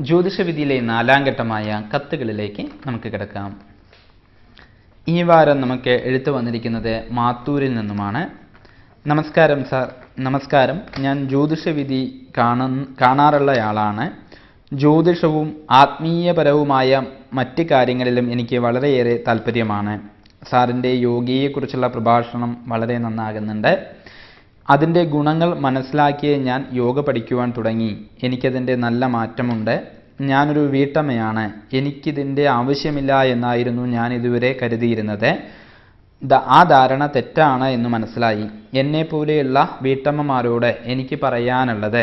ജ്യോതിഷവിധിയിലെ 4-ാം ഘട്ടമായ കത്തുകളിലേക്ക് നമുക്ക് കിടക്കാം. ഈ വാരം നമുക്ക് എഴുത്ത് വന്നിരിക്കുന്നത് മാത്തൂരിൽ നിന്നുമാണ്. നമസ്കാരം സാർ. നമസ്കാരം. ഞാൻ ജ്യോതിഷവിധി കാണാറുള്ളയാളാണ്. ജ്യോതിഷവും ആത്മീയപരവുമായ മറ്റ് കാര്യങ്ങളിലും എനിക്ക് വളരെയേറെ താല്പര്യമാണ്. സാറിൻ്റെ യോഗയെക്കുറിച്ചുള്ള പ്രഭാഷണം വളരെ നന്നാകുന്നുണ്ട്. അതിൻ്റെ ഗുണങ്ങൾ മനസ്സിലാക്കിയ ഞാൻ യോഗ പഠിക്കുവാൻ തുടങ്ങി. എനിക്കതിൻ്റെ നല്ല മാറ്റമുണ്ട്. ഞാനൊരു വീട്ടമ്മയാണ്. എനിക്കിതിൻ്റെ ആവശ്യമില്ല എന്നായിരുന്നു ഞാൻ ഇതുവരെ കരുതിയിരുന്നത്. ആ ധാരണ തെറ്റാണ് എന്ന് മനസ്സിലായി. എന്നെപ്പോലെയുള്ള വീട്ടമ്മമാരോട് എനിക്ക് പറയാനുള്ളത്,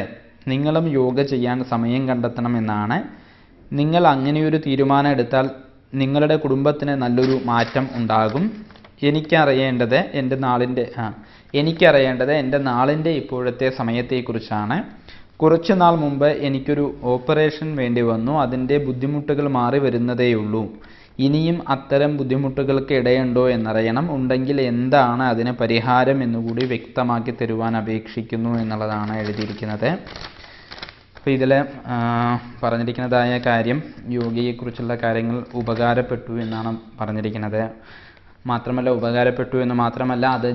നിങ്ങളും യോഗ ചെയ്യാൻ സമയം കണ്ടെത്തണമെന്നാണ്. നിങ്ങൾ അങ്ങനെയൊരു തീരുമാനം എടുത്താൽ നിങ്ങളുടെ കുടുംബത്തിന് നല്ലൊരു മാറ്റം ഉണ്ടാകും. എനിക്കറിയേണ്ടത് എൻ്റെ നാളിൻ്റെ ഇപ്പോഴത്തെ സമയത്തെക്കുറിച്ചാണ്. കുറച്ചു നാൾ മുമ്പ് എനിക്കൊരു ഓപ്പറേഷൻ വേണ്ടി വന്നു. അതിൻ്റെ ബുദ്ധിമുട്ടുകൾ മാറി വരുന്നതേയുള്ളൂ. ഇനിയും അത്തരം ബുദ്ധിമുട്ടുകൾക്ക് ഇടയുണ്ടോ എന്നറിയണം. ഉണ്ടെങ്കിൽ എന്താണ് അതിന് പരിഹാരം എന്നുകൂടി വ്യക്തമാക്കി തരുവാൻ അപേക്ഷിക്കുന്നു എന്നുള്ളതാണ് എഴുതിയിരിക്കുന്നത്. അപ്പോൾ ഇതിൽ പറഞ്ഞിരിക്കുന്നതായ കാര്യം യോഗയെക്കുറിച്ചുള്ള കാര്യങ്ങൾ ഉപകാരപ്പെട്ടു എന്നാണ് പറഞ്ഞിരിക്കുന്നത്. ഉപകാരപ്പെട്ടു എന്ന് മാത്രമല്ല, അത്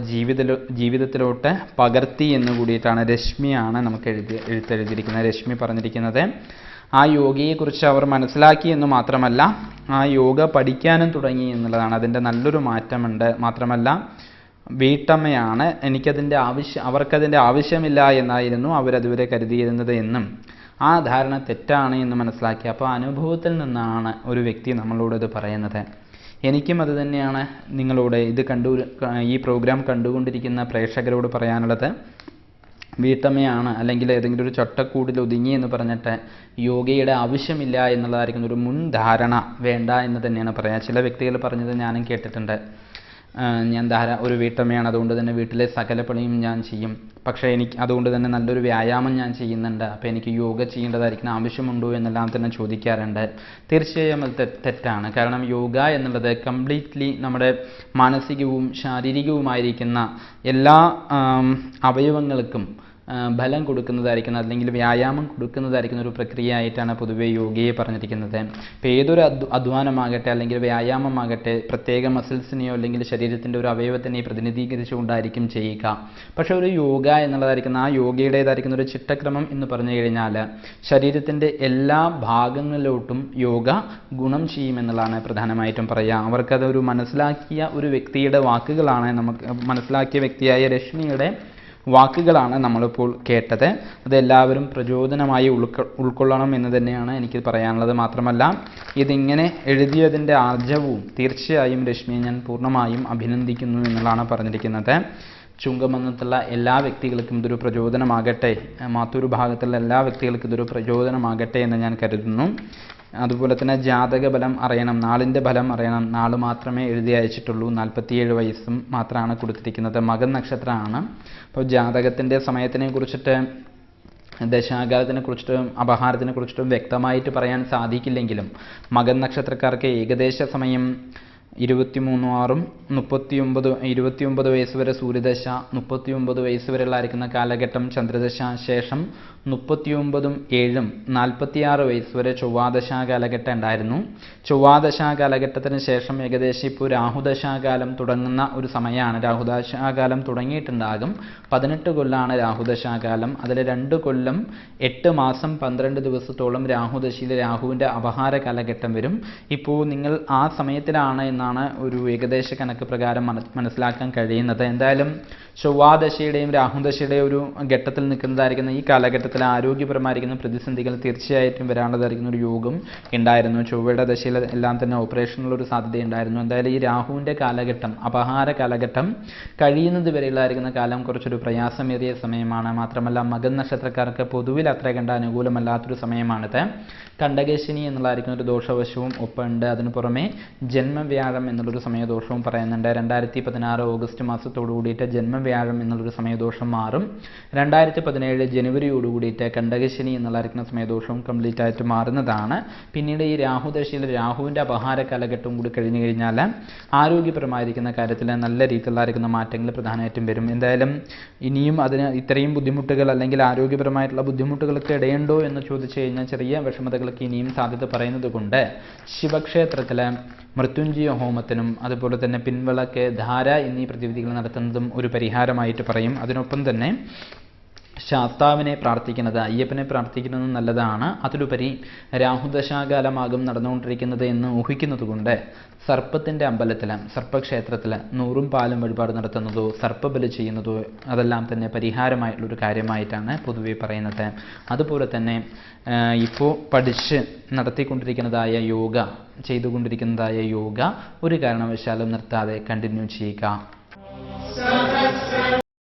ജീവിതത്തിലോട്ട് പകർത്തി എന്ന് കൂടിയിട്ടാണ്. രശ്മിയാണ് നമുക്ക് എഴുതിയിരിക്കുന്നത്. രശ്മി പറഞ്ഞിരിക്കുന്നത് ആ യോഗയെക്കുറിച്ച് അവർ മനസ്സിലാക്കി എന്ന് മാത്രമല്ല, ആ യോഗ പഠിക്കാനും തുടങ്ങി എന്നുള്ളതാണ്. അതിൻ്റെ നല്ലൊരു മാറ്റമുണ്ട്. മാത്രമല്ല, വീട്ടമ്മയാണ്. അവർക്കതിൻ്റെ ആവശ്യമില്ല എന്നായിരുന്നു അവരതുവരെ കരുതിയിരുന്നത് എന്നും ആ ധാരണ തെറ്റാണ് എന്ന് മനസ്സിലാക്കി. അപ്പോൾ അനുഭവത്തിൽ നിന്നാണ് ഒരു വ്യക്തി നമ്മളോട് ഇത് പറയുന്നത്. എനിക്കും അത് തന്നെയാണ് നിങ്ങളോട് ഈ പ്രോഗ്രാം കണ്ടുകൊണ്ടിരിക്കുന്ന പ്രേക്ഷകരോട് പറയാനുള്ളത്. വീട്ടമ്മയാണ് അല്ലെങ്കിൽ ഏതെങ്കിലും ഒരു ചട്ടക്കൂടിൽ ഒതുങ്ങി എന്ന് പറഞ്ഞിട്ട് യോഗയുടെ ആവശ്യമില്ല എന്നുള്ളതായിരിക്കുന്ന ഒരു മുൻധാരണ വേണ്ട എന്ന് തന്നെയാണ് പറയാം. ചില വ്യക്തികൾ പറഞ്ഞത് ഞാനും കേട്ടിട്ടുണ്ട്. ഞാൻ ഒരു വീട്ടമ്മയാണ്, അതുകൊണ്ട് തന്നെ വീട്ടിലെ സകല പണിയും ഞാൻ ചെയ്യും. പക്ഷേ അതുകൊണ്ട് തന്നെ നല്ലൊരു വ്യായാമം ഞാൻ ചെയ്യുന്നുണ്ട്. അപ്പോൾ എനിക്ക് യോഗ ചെയ്യേണ്ടതായിരിക്കുന്ന ആവശ്യമുണ്ടോ എന്നെല്ലാം തന്നെ ചോദിക്കാറുണ്ട്. തീർച്ചയായും അത് തെറ്റാണ്. കാരണം യോഗ എന്നുള്ളത് കംപ്ലീറ്റ്ലി നമ്മുടെ മാനസികവും ശാരീരികവുമായിരിക്കുന്ന എല്ലാ അവയവങ്ങൾക്കും ബലം കൊടുക്കുന്നതായിരിക്കുന്ന അല്ലെങ്കിൽ വ്യായാമം കൊടുക്കുന്നതായിരിക്കുന്ന ഒരു പ്രക്രിയ ആയിട്ടാണ് പൊതുവേ യോഗയെ പറഞ്ഞിരിക്കുന്നത്. ഇപ്പോൾ ഏതൊരു അധ്വാനമാകട്ടെ അല്ലെങ്കിൽ വ്യായാമമാകട്ടെ പ്രത്യേക മസിൽസിനെയോ അല്ലെങ്കിൽ ശരീരത്തിൻ്റെ ഒരു അവയവത്തിനെയോ പ്രതിനിധീകരിച്ചുകൊണ്ടായിരിക്കും ചെയ്യുക. പക്ഷേ ഒരു യോഗ എന്നുള്ളതായിരിക്കുന്ന ആ യോഗയുടേതായിരിക്കുന്ന ഒരു ചിട്ടക്രമം എന്ന് പറഞ്ഞു കഴിഞ്ഞാൽ ശരീരത്തിൻ്റെ എല്ലാ ഭാഗങ്ങളിലോട്ടും യോഗ ഗുണം ചെയ്യുമെന്നുള്ളതാണ് പ്രധാനമായിട്ടും പറയുക. അവർക്കതൊരു മനസ്സിലാക്കിയ ഒരു വ്യക്തിയുടെ വാക്കുകളാണ്, മനസ്സിലാക്കിയ വ്യക്തിയായ രശ്മിയുടെ വാക്കുകളാണ് നമ്മളിപ്പോൾ കേട്ടത്. അതെല്ലാവരും പ്രചോദനമായി ഉൾക്കൊള്ളണം എന്ന് തന്നെയാണ് എനിക്ക് പറയാനുള്ളത്. മാത്രമല്ല, ഇതിങ്ങനെ എഴുതിയതിൻ്റെ ആർജവും തീർച്ചയായും രശ്മിയെ ഞാൻ പൂർണ്ണമായും അഭിനന്ദിക്കുന്നു എന്നുള്ളതാണ് പറഞ്ഞിരിക്കുന്നത്. ചുങ്കമന്നത്തുള്ള എല്ലാ വ്യക്തികൾക്കും ഇതൊരു പ്രചോദനമാകട്ടെ, മാത്തൂർ ഭാഗത്തുള്ള എല്ലാ വ്യക്തികൾക്കും ഇതൊരു പ്രചോദനമാകട്ടെ എന്ന് ഞാൻ കരുതുന്നു. അതുപോലെ തന്നെ ജാതക ബലം അറിയണം, നാളിൻ്റെ ഫലം അറിയണം. നാള് മാത്രമേ എഴുതി അയച്ചിട്ടുള്ളൂ. 47 വയസ്സും മാത്രമാണ് കൊടുത്തിരിക്കുന്നത്. മകൻ നക്ഷത്രമാണ്. അപ്പോൾ ജാതകത്തിൻ്റെ സമയത്തിനെ കുറിച്ചിട്ട്, ദശാകാലത്തിനെ കുറിച്ചിട്ടും അപഹാരത്തിനെ കുറിച്ചിട്ടും വ്യക്തമായിട്ട് പറയാൻ സാധിക്കില്ലെങ്കിലും മകൻ നക്ഷത്രക്കാർക്ക് ഏകദേശ സമയം 23/6 29 വയസ്സ് വരെ സൂര്യദശ, 39 വയസ്സ് വരെയുള്ളായിരിക്കുന്ന കാലഘട്ടം ചന്ദ്രദശ, ശേഷം 39-7 46 വയസ്സ് വരെ ചൊവ്വാദശാ കാലഘട്ടം ഉണ്ടായിരുന്നു. ചൊവ്വാദശാ കാലഘട്ടത്തിന് ശേഷം ഏകദേശം ഇപ്പോൾ രാഹുദശാകാലം തുടങ്ങുന്ന ഒരു സമയമാണ്. രാഹുദശാകാലം തുടങ്ങിയിട്ടുണ്ടാകും. 18 കൊല്ലമാണ് രാഹുദശാകാലം. അതിൽ 2 കൊല്ലം 8 മാസം 12 ദിവസത്തോളം രാഹുദശയിൽ രാഹുവിൻ്റെ അപഹാര കാലഘട്ടം വരും. ഇപ്പോൾ നിങ്ങൾ ആ സമയത്തിലാണ് എന്നാണ് ഒരു ഏകദേശ കണക്ക് പ്രകാരം മനസ്സിലാക്കാൻ കഴിയുന്നത്. എന്തായാലും ചൊവ്വാദശയുടെയും രാഹുദശയുടെയും ഒരു ഘട്ടത്തിൽ നിൽക്കുന്നതായിരിക്കുന്ന ഈ കാലഘട്ടത്തിൽ ആരോഗ്യപരമായിരിക്കുന്ന പ്രതിസന്ധികൾ തീർച്ചയായിട്ടും വരാനുള്ളതായിരിക്കുന്ന ഒരു യോഗം ഉണ്ടായിരുന്നു. ചൊവ്വയുടെ ദശയിൽ എല്ലാം തന്നെ ഓപ്പറേഷനുള്ളൊരു സാധ്യതയുണ്ടായിരുന്നു. എന്തായാലും ഈ രാഹുവിൻ്റെ കാലഘട്ടം, അപഹാര കാലഘട്ടം കഴിയുന്നത് വരെയുള്ളതായിരിക്കുന്ന കാലം കുറച്ചൊരു പ്രയാസമേറിയ സമയമാണ്. മാത്രമല്ല, മകൻ നക്ഷത്രക്കാർക്ക് പൊതുവിൽ അത്ര കണ്ട അനുകൂലമല്ലാത്തൊരു സമയമാണിത്. കണ്ടകശനി എന്നുള്ളതായിരിക്കുന്ന ഒരു ദോഷവശവും ഒപ്പമുണ്ട്. അതിനു പുറമെ ജന്മവ്യാഴം എന്നുള്ളൊരു സമയദോഷവും പറയുന്നുണ്ട്. 2016 ഓഗസ്റ്റ് മാസത്തോടു കൂടിയിട്ട് ജന്മവ്യാഴം വ്യാഴം എന്നുള്ളൊരു സമയദോഷം മാറും. 2017 ജനുവരിയോടുകൂടിയിട്ട് കണ്ടകശനി എന്നുള്ളതായിരിക്കുന്ന സമയദോഷവും കംപ്ലീറ്റ് ആയിട്ട് മാറുന്നതാണ്. പിന്നീട് ഈ രാഹുദശയിൽ രാഹുവിൻ്റെ അപഹാര കാലഘട്ടവും കൂടി കഴിഞ്ഞു കഴിഞ്ഞാൽ ആരോഗ്യപരമായിരിക്കുന്ന കാര്യത്തിൽ നല്ല രീതിയിലുള്ളതായിരിക്കുന്ന മാറ്റങ്ങൾ പ്രധാനമായിട്ടും വരും. എന്തായാലും ഇനിയും അതിന് ഇത്രയും ബുദ്ധിമുട്ടുകൾ അല്ലെങ്കിൽ ആരോഗ്യപരമായിട്ടുള്ള ബുദ്ധിമുട്ടുകൾക്ക് ഇടയുണ്ടോ എന്ന് ചോദിച്ചു കഴിഞ്ഞാൽ ചെറിയ വിഷമതകൾക്ക് ഇനിയും സാധ്യത പറയുന്നത് കൊണ്ട് ശിവക്ഷേത്രത്തിൽ മൃത്യുഞ്ജയ ഹോമത്തിനും അതുപോലെ തന്നെ പിൻവിളക്ക്, ധാര എന്നീ പ്രതിവിധികൾ നടത്തുന്നതും ഒരു പരിഹാരമായിട്ട് പറയും. അതിനൊപ്പം തന്നെ ശാസ്താവിനെ പ്രാർത്ഥിക്കുന്നത്, അയ്യപ്പനെ പ്രാർത്ഥിക്കുന്നത് നല്ലതാണ്. അതിലുപരി രാഹുദശാകാലമാകും നടന്നുകൊണ്ടിരിക്കുന്നത് എന്ന് ഊഹിക്കുന്നത് കൊണ്ട് സർപ്പത്തിൻ്റെ അമ്പലത്തിൽ, സർപ്പക്ഷേത്രത്തിൽ 100 പാലും വഴിപാട് നടത്തുന്നതോ സർപ്പബലി ചെയ്യുന്നതോ അതെല്ലാം തന്നെ പരിഹാരമായിട്ടുള്ളൊരു കാര്യമായിട്ടാണ് പൊതുവെ പറയുന്നത്. അതുപോലെ തന്നെ ഇപ്പോൾ പഠിച്ച് നടത്തിക്കൊണ്ടിരിക്കുന്നതായ യോഗ, ചെയ്തുകൊണ്ടിരിക്കുന്നതായ യോഗ ഒരു കാരണവശാലും നിർത്താതെ കണ്ടിന്യൂ ചെയ്യുക.